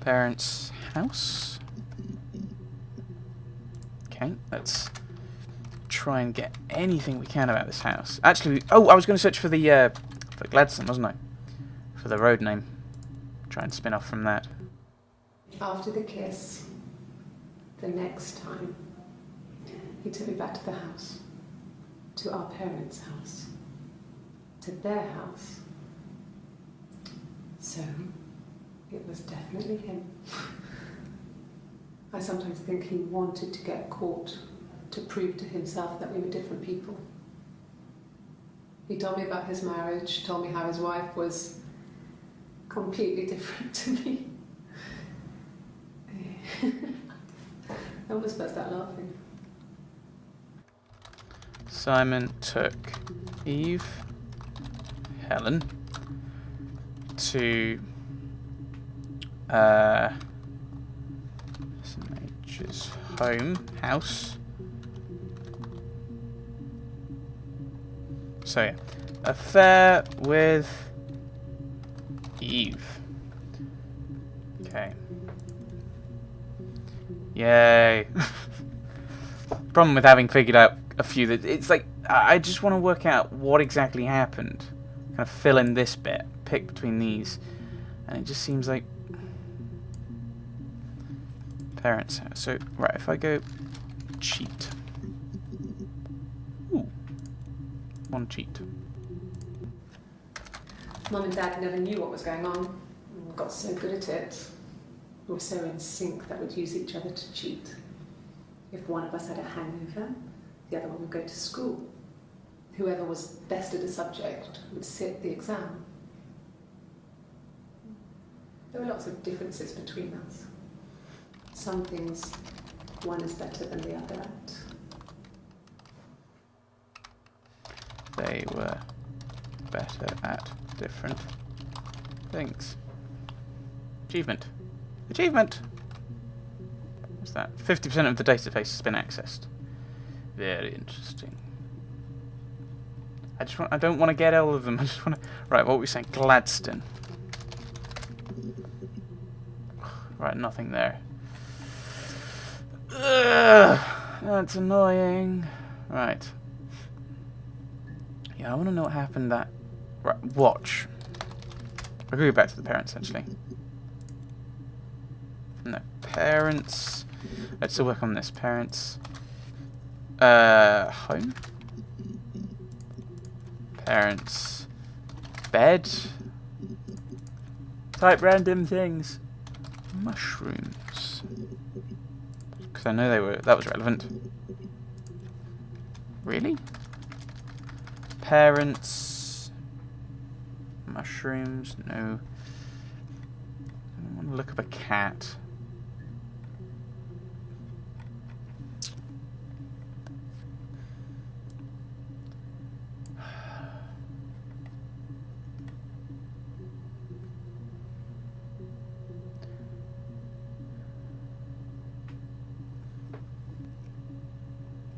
Parents' house. Okay, let's try and get anything we can about this house. Actually, oh, I was going to search for the for Gladstone, wasn't I? For the road name. Try and spin off from that. After the kiss, the next time, he took me back to the house, to our parents' house, to their house. So, it was definitely him. I sometimes think he wanted to get caught to prove to himself that we were different people. He told me about his marriage, told me how his wife was completely different to me. I almost burst out laughing. Simon took Eve, Helen, to SMH's house. So yeah, affair with Eve. Okay. Yay. Problem with having figured out a few that it's like I just want to work out what exactly happened. Kind of fill in this bit, pick between these, and it just seems like parents' house. So right, if I go cheat. Ooh. One cheat. Mum and Dad never knew what was going on. We got so good at it. We were so in sync that we'd use each other to cheat. If one of us had a hangover, the other one would go to school. Whoever was best at a subject would sit the exam. There were lots of differences between us. Some things one is better than the other at. They were better at different things. Achievement. Achievement! What's that? 50% of the database has been accessed. Very interesting. I don't want to get all of them. I just want to... Right, what were we saying? Gladstone. Right, nothing there. Ugh, that's annoying. Right. Yeah, I want to know what happened that... Right, watch. I'll go back to the parents, actually. No, parents... Let's still work on this. Parents... home? Parents... Bed? Type random things. Mushrooms. Because I know they were... That was relevant. Really? Parents... Mushrooms? No. I want to look up a cat.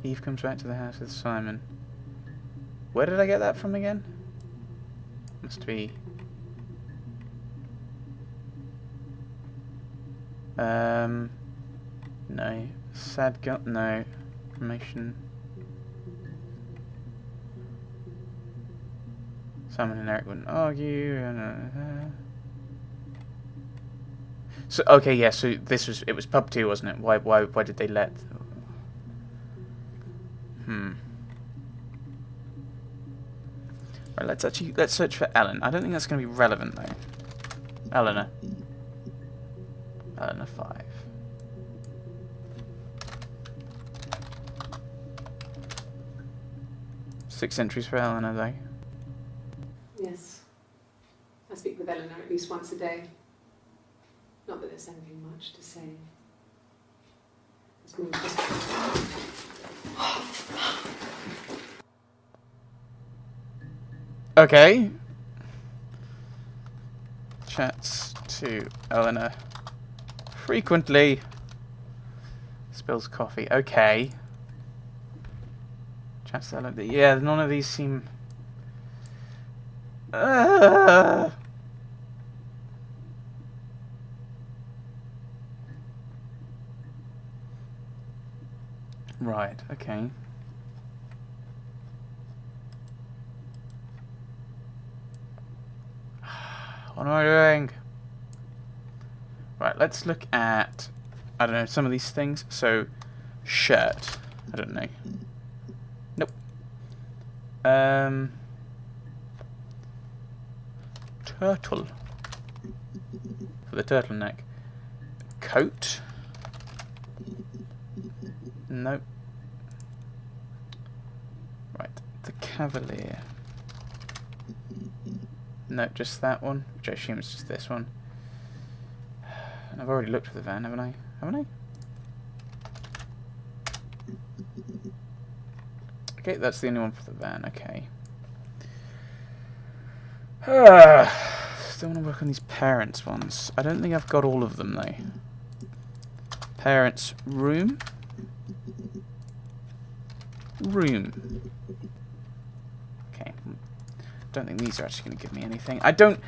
Eve comes back to the house with Simon. Where did I get that from again? Must be... No. Sad gut? No. Information. Simon and Eric wouldn't argue. So, okay, yeah, so this was... It was pub 2, wasn't it? Why did they let... Right, let's search for Ellen. I don't think that's going to be relevant though. Eleanor 5. Six entries for Eleanor though. Yes. I speak with Eleanor at least once a day. Not that there's anything much to say. It's more just... Okay. Chats to Eleanor frequently. Spills coffee. Okay. Chats to Eleanor. Yeah, none of these seem... Right, okay. What am I doing? Right, let's look at, I don't know, some of these things. So, shirt. I don't know. Nope. Turtle. For the turtleneck. Coat. Nope. Right, the cavalier. No, just that one, which I assume is just this one. And I've already looked for the van, haven't I? Haven't I? Okay, that's the only one for the van, okay. Still want to work on these parents ones. I don't think I've got all of them, though. Parents' room. Room. Okay. Don't think these are actually going to give me anything. I don't...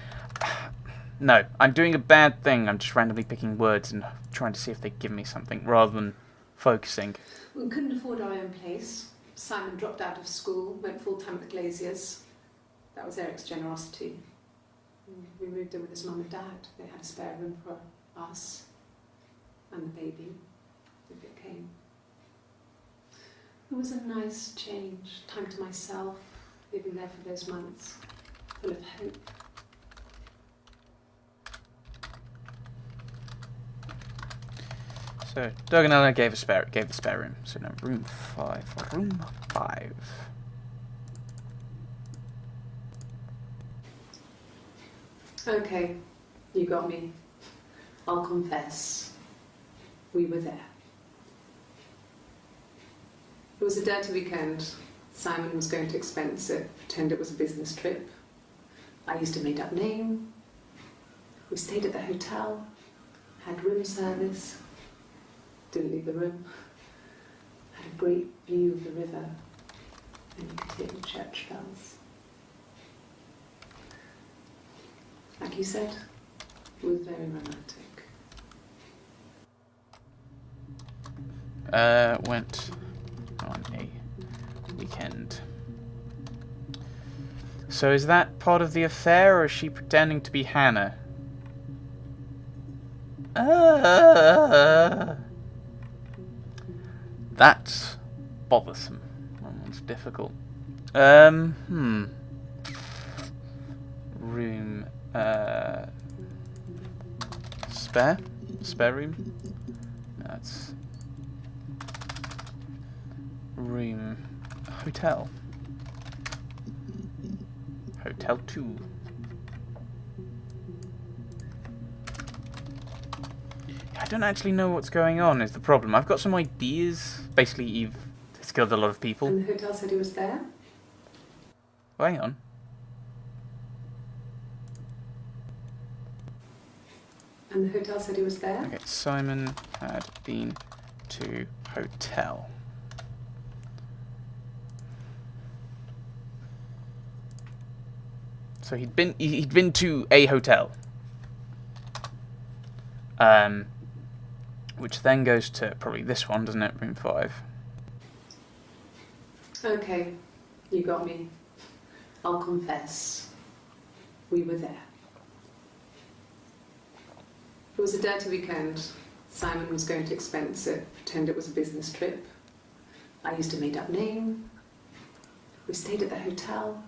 No, I'm doing a bad thing. I'm just randomly picking words and trying to see if they give me something, rather than focusing. We couldn't afford our own place. Simon dropped out of school, went full-time at the Glaziers. That was Eric's generosity. We moved in with his mum and dad. They had a spare room for us and the baby, if it came. It was a nice change, time to myself, living there for those months, full of hope. So, Doug and Ella gave the spare room. So now room 5. Room 5. Okay, you got me. I'll confess. We were there. It was a dirty weekend. Simon was going to expense it, pretend it was a business trip. I used a made-up name. We stayed at the hotel, had room service, didn't leave the room, had a great view of the river, and you could hear the church bells. Like you said, it was very romantic. Went on a weekend. So is that part of the affair, or is she pretending to be Hannah? That's bothersome. That one's difficult. Room. Spare room? That's room. Hotel. Hotel 2. I don't actually know what's going on is the problem. I've got some ideas. Basically, Eve has killed a lot of people. And the hotel said he was there? Oh, hang on. And the hotel said he was there? Okay, Simon had been to hotel. So he'd been to a hotel. Which then goes to probably this one, doesn't it? Room 5. Okay, you got me. I'll confess. We were there. It was a dirty weekend. Simon was going to expense it, pretend it was a business trip. I used a made-up name. We stayed at the hotel,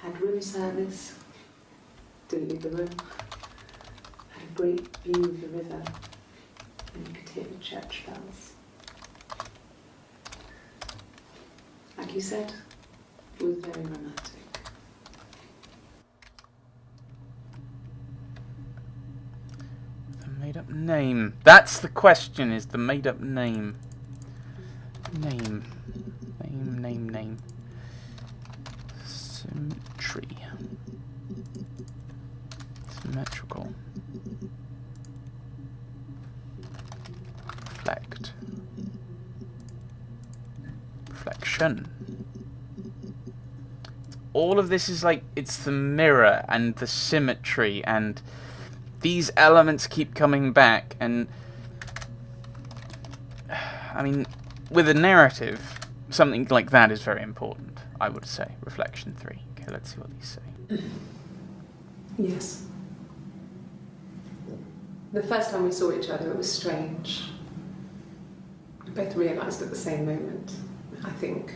had room service, didn't leave the room, had a great view of the river, and you could hear the church bells. Like you said, it was very romantic. The made-up name. That's the question, is the made-up name. Name. Symmetry. Symmetrical. Reflect. Reflection. All of this is like, it's the mirror and the symmetry, and these elements keep coming back, and I mean, with a narrative, something like that is very important, I would say. Reflection 3. Okay, let's see what these say. Yes. The first time we saw each other, it was strange. We both realised at the same moment, I think.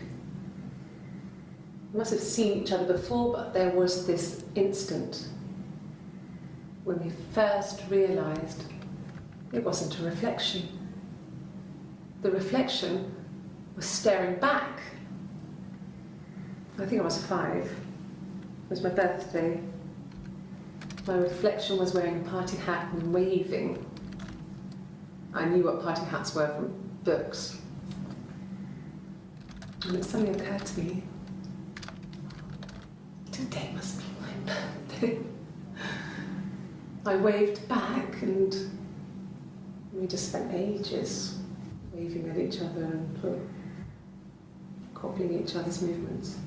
We must have seen each other before, but there was this instant when we first realised it wasn't a reflection. The reflection was staring back. I think I was 5. It was my birthday. My reflection was wearing a party hat and waving. I knew what party hats were from books. And it suddenly occurred to me, today must be my birthday. I waved back and we just spent ages waving at each other and copying each other's movements.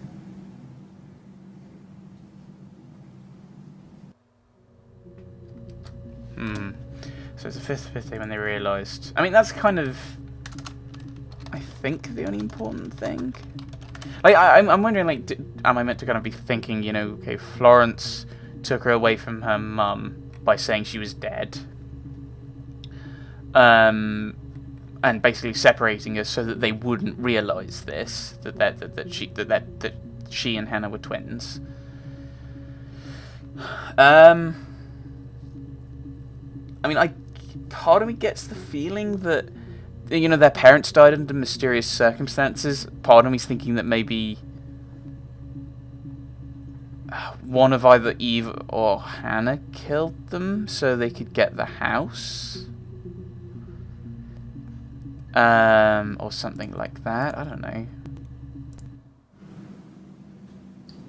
So it's the fifth birthday when they realised. I mean, that's kind of, I think, the only important thing. Like, I'm wondering, like, am I meant to kind of be thinking, you know, okay, Florence took her away from her mum by saying she was dead, and basically separating her so that they wouldn't realise this, that she and Hannah were twins. I mean, part of me gets the feeling that, you know, their parents died under mysterious circumstances. Part of me's thinking that maybe one of either Eve or Hannah killed them so they could get the house. Or something like that. I don't know.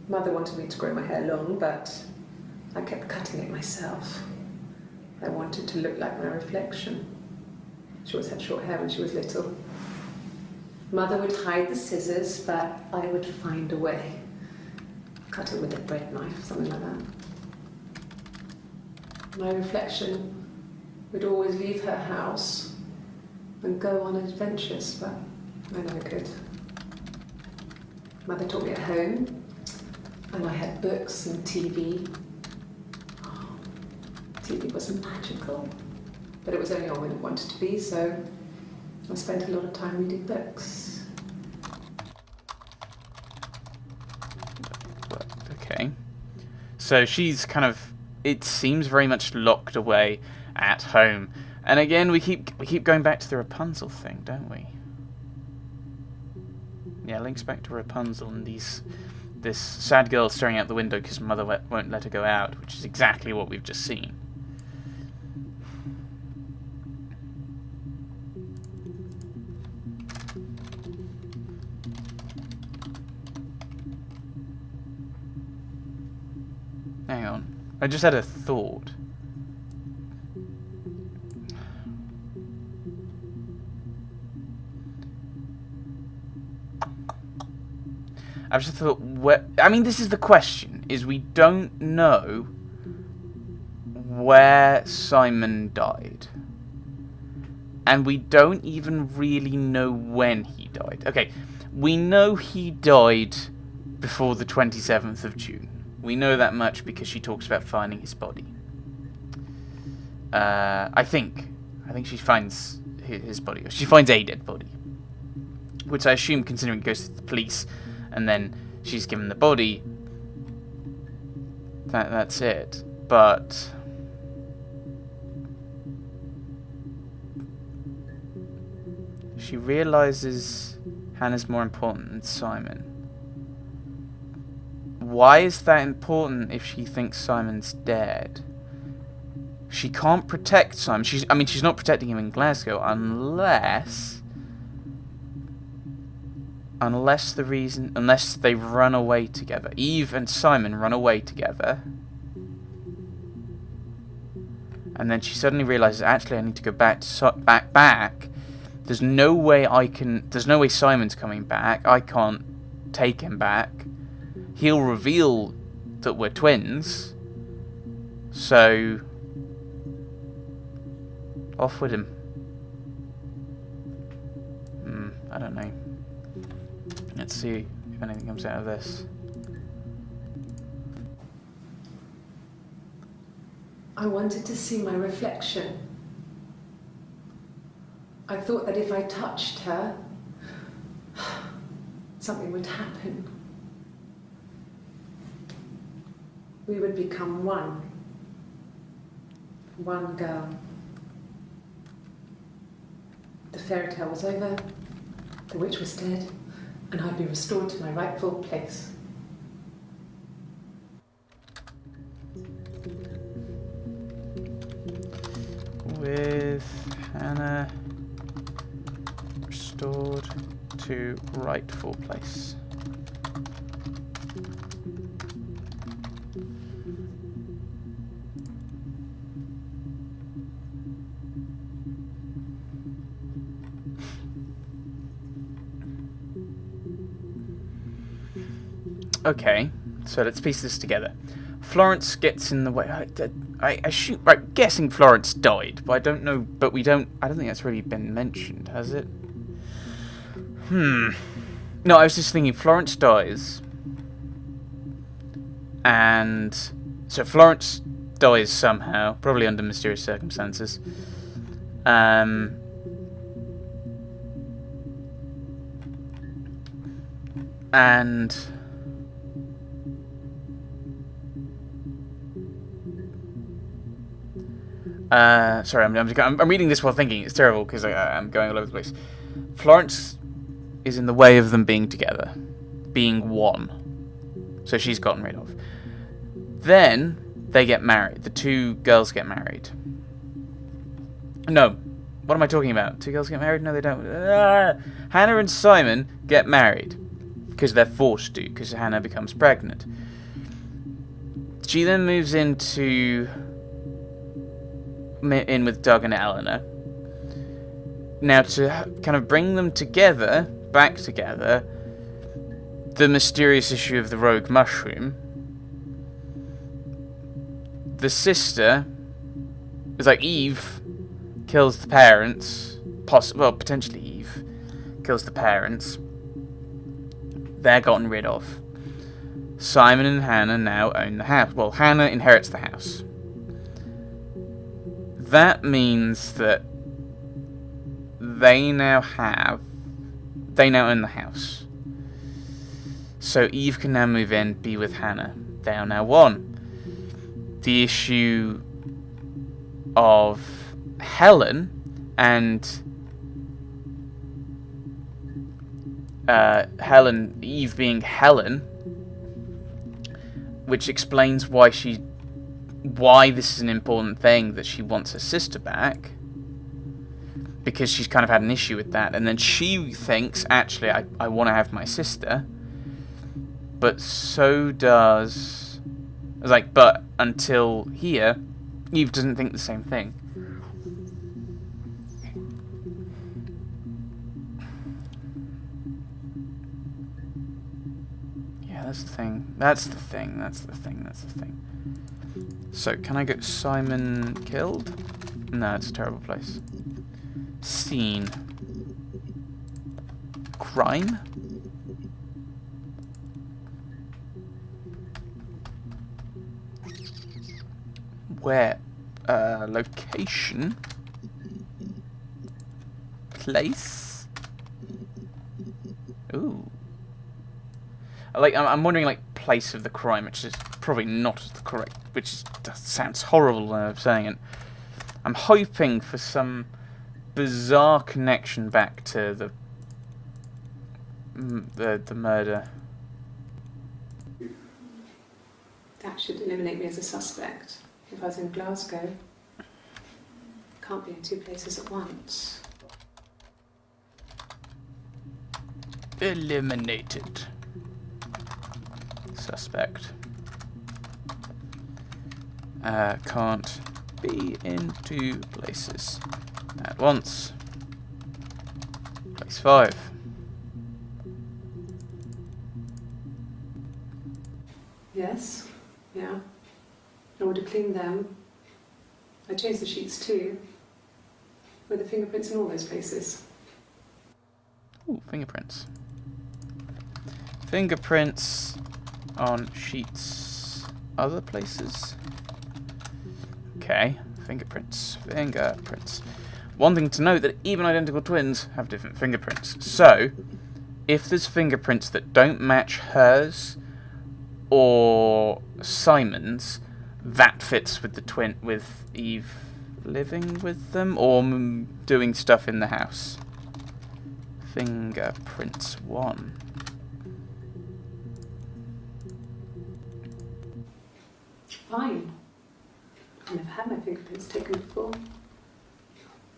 Mother wanted me to grow my hair long, but I kept cutting it myself. I wanted to look like my reflection. She always had short hair when she was little. Mother would hide the scissors, but I would find a way. Cut it with a bread knife, something like that. My reflection would always leave her house and go on adventures, but I never could. Mother taught me at home, and I had books and TV. TV was magical, but it was only on when it wanted to be, so I spent a lot of time reading books. Okay. So she's kind of, it seems very much locked away at home. And again, we keep going back to the Rapunzel thing, don't we? Yeah, links back to Rapunzel and this sad girl staring out the window because mother won't let her go out, which is exactly what we've just seen. Hang on. I just had a thought. I've just thought, I mean, this is the question, is we don't know where Simon died. And we don't even really know when he died. Okay, we know he died before the 27th of June. We know that much because she talks about finding his body. I think she finds his body. She finds a dead body. Which I assume, considering it goes to the police, and then she's given the body, that's it. But she realizes Hannah's more important than Simon. Why is that important if she thinks Simon's dead? She can't protect Simon. She's not protecting him in Glasgow unless they run away together. Eve and Simon run away together. And then she suddenly realizes, actually, I need to go back. There's no way Simon's coming back. I can't take him back. He'll reveal that we're twins. So off with him. I don't know. Let's see if anything comes out of this. I wanted to see my reflection. I thought that if I touched her, something would happen. We would become one. One girl. The fairy tale was over, the witch was dead, and I'd be restored to my rightful place. With Hannah restored to rightful place. Okay, so let's piece this together. Florence gets in the way. I assume, right, guessing Florence died, but I don't know. But I don't think that's really been mentioned, has it? No, I was just thinking Florence dies, and so Florence dies somehow, probably under mysterious circumstances. And sorry, I'm reading this while thinking. It's terrible because I'm going all over the place. Florence is in the way of them being together, being one. So she's gotten rid of. Then they get married. The two girls get married. No, what am I talking about? Two girls get married? No, they don't. Hannah and Simon get married because they're forced to, because Hannah becomes pregnant. She then moves in with Doug and Eleanor. Now, to kind of bring them together, back together, the mysterious issue of the rogue mushroom, the sister is like Eve kills the parents, potentially Eve kills the parents. They're gotten rid of. Simon and Hannah now own the house. Well, Hannah inherits the house. That means that they now own the house. So Eve can now move in, be with Hannah. They are now one. The issue of Helen and Eve being Helen, which explains why this is an important thing, that she wants her sister back, because she's kind of had an issue with that, and then she thinks, actually, I want to have my sister, but so does, but until here, Eve doesn't think the same thing. Yeah, that's the thing. So, can I get Simon killed? No, it's a terrible place. Scene. Crime? Where? Location? Place? Ooh. I'm wondering, place of the crime, which is probably not the correct, sounds horrible when I'm saying it. I'm hoping for some bizarre connection back to the murder. That should eliminate me as a suspect. If I was in Glasgow, can't be in two places at once. Eliminated. Suspect. Can't be in two places at once. Place 5. Yes, yeah. I would have cleaned them. I changed the sheets too. With the fingerprints in all those places. Ooh, Fingerprints. Fingerprints on sheets. Other places? Okay. Fingerprints. Fingerprints. One thing to note that even identical twins have different fingerprints. So, if there's fingerprints that don't match hers or Simon's, that fits with the twin, with Eve living with them or doing stuff in the house. Fingerprints 1. Fine. I've never had my fingerprints taken before.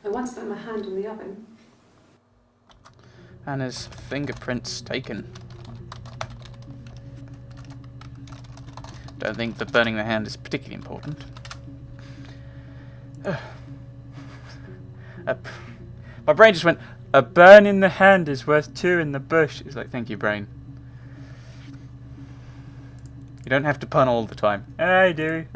I once burnt my hand in the oven. Anna's fingerprints taken. Don't think that burning the hand is particularly important. My brain just went, a burn in the hand is worth 2 in the bush. It's like, thank you, brain. You don't have to pun all the time. I do.